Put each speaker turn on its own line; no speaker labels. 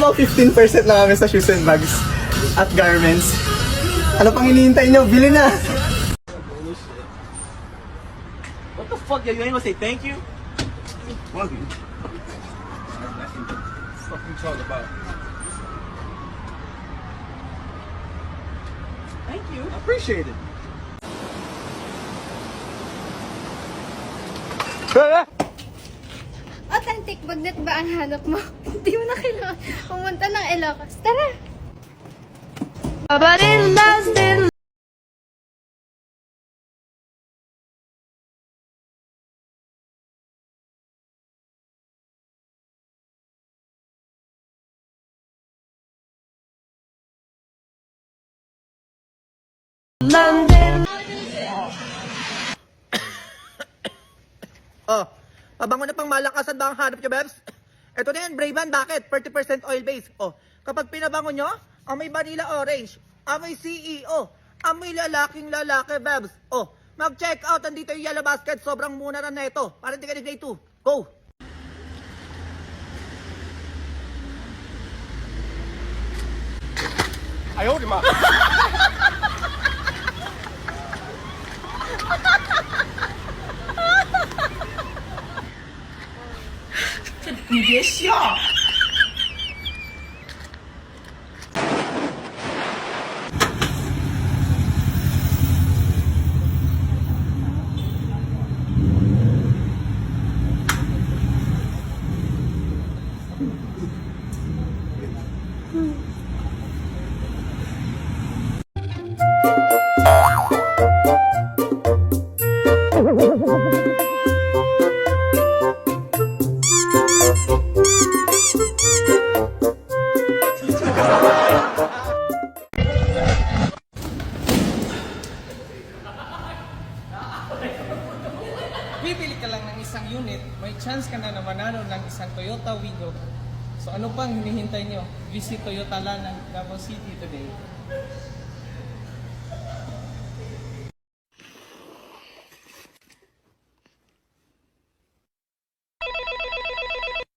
mo, 15% lang kami sa shoes and bags at garments. Ano pang hinihintay nyo? Bili na!
What the fuck? You ain't gonna say thank you?
Fuck you. What you talking about?
Thank you.
I appreciate it.
Authentic bagnet ba ang hanap mo? Hindi mo na kailangan pumunta ng Ilocos. Tara!
Oh, pabango na pang malakasan ba ang hanap nyo, Bebs? Ito na yan, Brayman. Bakit? 30% oil base. Oh, kapag pinabango nyo, amoy vanilla orange, amoy CEO, amoy lalaking lalaki, Bebs. Oh, mag-check out. Andito yung Yellow Basket. Sobrang muna na ito. Para hindi ka nag-day 2. Go!
I owed him up.
Bibili ka lang ng isang unit, may chance ka na manalo ng isang Toyota Wigo. So ano pang hinihintay nyo? Visit Toyota Land ng Davao City today.